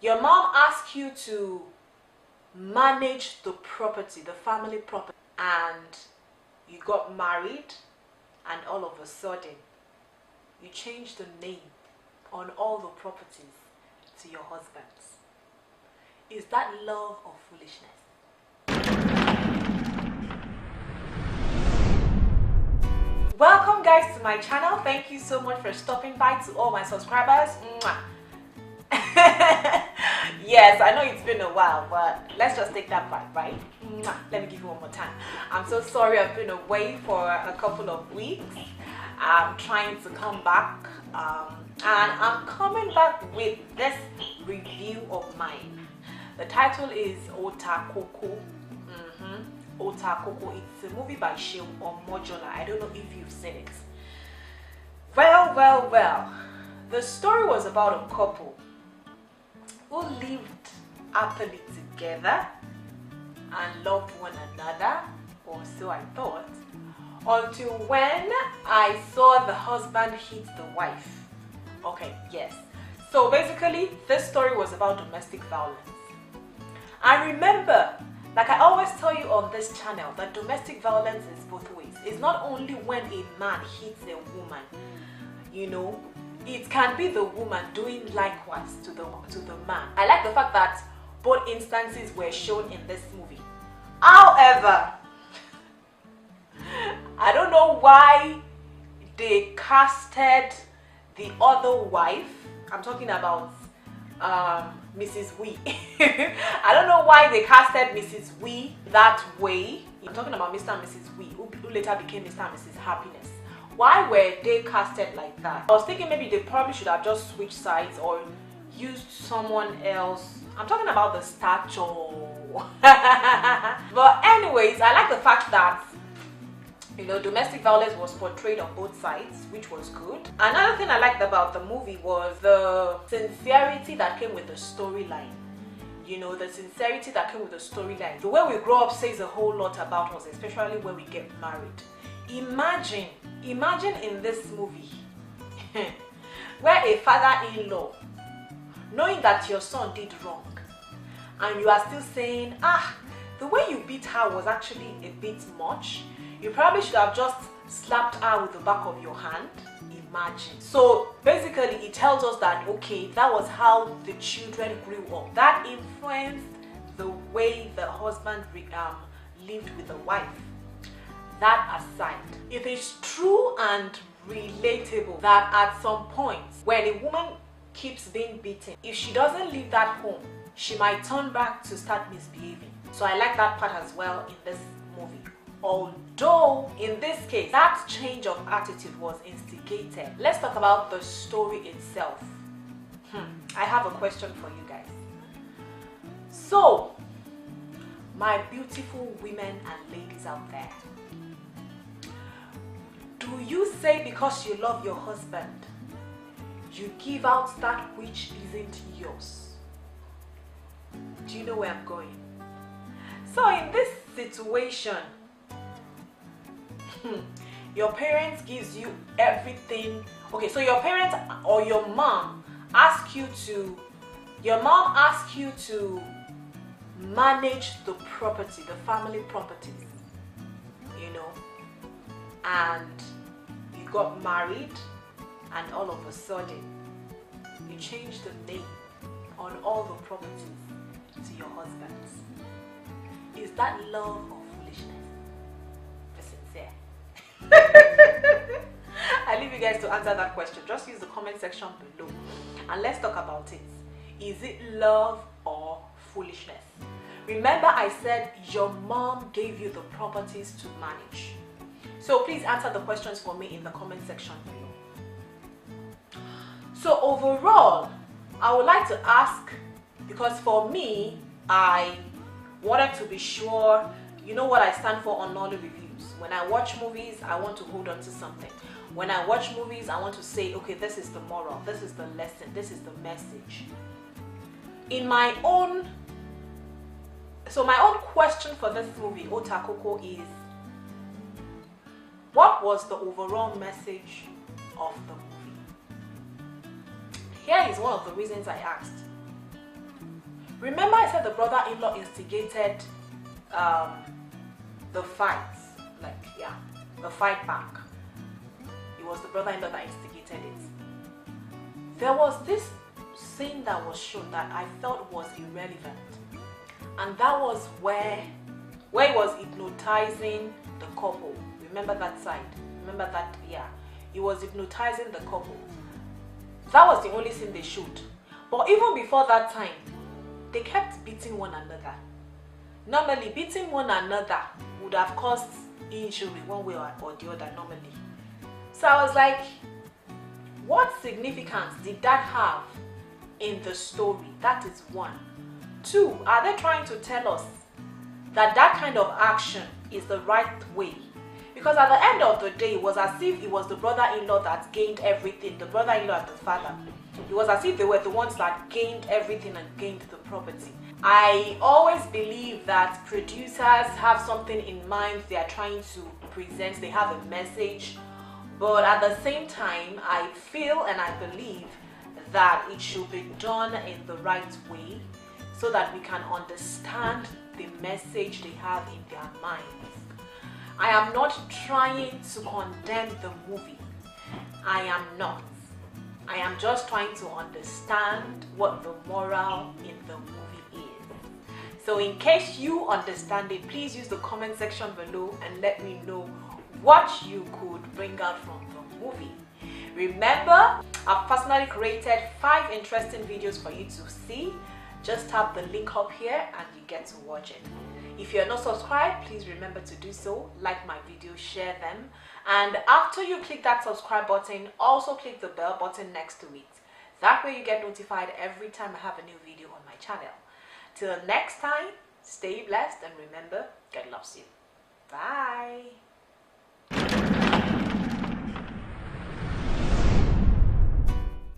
Your mom asked you to manage the property, the family property, and you got married, and all of a sudden you changed the name on all the properties to your husband's. Is that love or foolishness? Welcome guys to my channel. Thank you so much for stopping by. To all my subscribers. Yes, I know it's been a while, but let's just take that part, right? Let me give you one more time. I'm so sorry I've been away for a couple of weeks. I'm trying to come back, and I'm coming back with this review of mine. The title is Ota Koko. Ota Koko. It's a movie by Mojola. I don't know if you've seen it. Well. The story was about a couple who lived happily together and loved one another, or so I thought, until when I saw the husband hit the wife. Okay, yes. So basically, this story was about domestic violence. And remember, like I always tell you on this channel, that domestic violence is both ways. It's not only when a man hits a woman, you know, it can be the woman doing likewise to the man. I like the fact that both instances were shown in this movie. However, I don't know why they casted the other wife. I'm talking about Mrs. Wee. I don't know why they casted Mrs. Wee that way. I'm talking about Mr. and Mrs. Wee, who later became Mr. and Mrs. Happiness. Why were they casted like that? I was thinking maybe they probably should have just switched sides or used someone else. I'm talking about the stature. But anyways, I like the fact that, you know, domestic violence was portrayed on both sides, which was good. Another thing I liked about the movie was the sincerity that came with the storyline. You know, the sincerity that came with the storyline. The way we grow up says a whole lot about us, especially when we get married. Imagine in this movie where a father-in-law, knowing that your son did wrong, and you are still saying, the way you beat her was actually a bit much. You probably should have just slapped her with the back of your hand. Imagine. So basically it tells us that, okay, that was how the children grew up. That influenced the way the husband lived with the wife. That aside, it is true and relatable that at some point when a woman keeps being beaten, if she doesn't leave that home, she might turn back to start misbehaving. So I like that part as well in this movie. Although in this case that change of attitude was instigated. Let's talk about the story itself. I have a question for you guys. So my beautiful women and ladies out there, do you say because you love your husband, you give out that which isn't yours? Do you know where I'm going? So in this situation, your parents gives you everything. Okay, so your parents or your mom ask you to, manage the property, the family properties, you know, and you got married, and all of a sudden you changed the name on all the properties to your husband's. Is that love or foolishness? Be sincere. I leave you guys to answer that question. Just use the comment section below and let's talk about it. Is it love or foolishness? Remember I said your mom gave you the properties to manage. So please answer the questions for me in the comment section below. So overall, I would like to ask, because for me, I wanted to be sure, you know what I stand for on Nollyreviews. When I watch movies, I want to hold on to something. When I watch movies, I want to say, okay, this is the moral, this is the lesson, this is the message. My own question for this movie, Ota Koko, is what was the overall message of the movie? Here is one of the reasons I asked. Remember I said the brother-in-law instigated the fight, like, yeah, the fight back. It was the brother-in-law that instigated it. There was this scene that was shown that I felt was irrelevant, and that was where he was hypnotizing the couple. Remember that side? Remember that? Yeah, he was hypnotizing the couple. That was the only scene they showed. But even before that time, they kept beating one another. Normally, beating one another would have caused injury one way or the other normally. So I was like, what significance did that have in the story? That is one. Two, are they trying to tell us that that kind of action is the right way? Because at the end of the day, it was as if it was the brother-in-law that gained everything, the brother-in-law and the father. It was as if they were the ones that gained everything and gained the property. I always believe that producers have something in mind they are trying to present, they have a message, but at the same time, I feel and I believe that it should be done in the right way so that we can understand the message they have in their minds. I am not trying to condemn the movie. I am not. I am just trying to understand what the moral in the movie is. So in case you understand it, please use the comment section below and let me know what you could bring out from the movie. Remember, I've personally created 5 interesting videos for you to see. Just tap the link up here and you get to watch it. If you're not subscribed, please remember to do so. Like my videos, share them. And after you click that subscribe button, also click the bell button next to it. That way you get notified every time I have a new video on my channel. Till next time, stay blessed and remember, God loves you. Bye.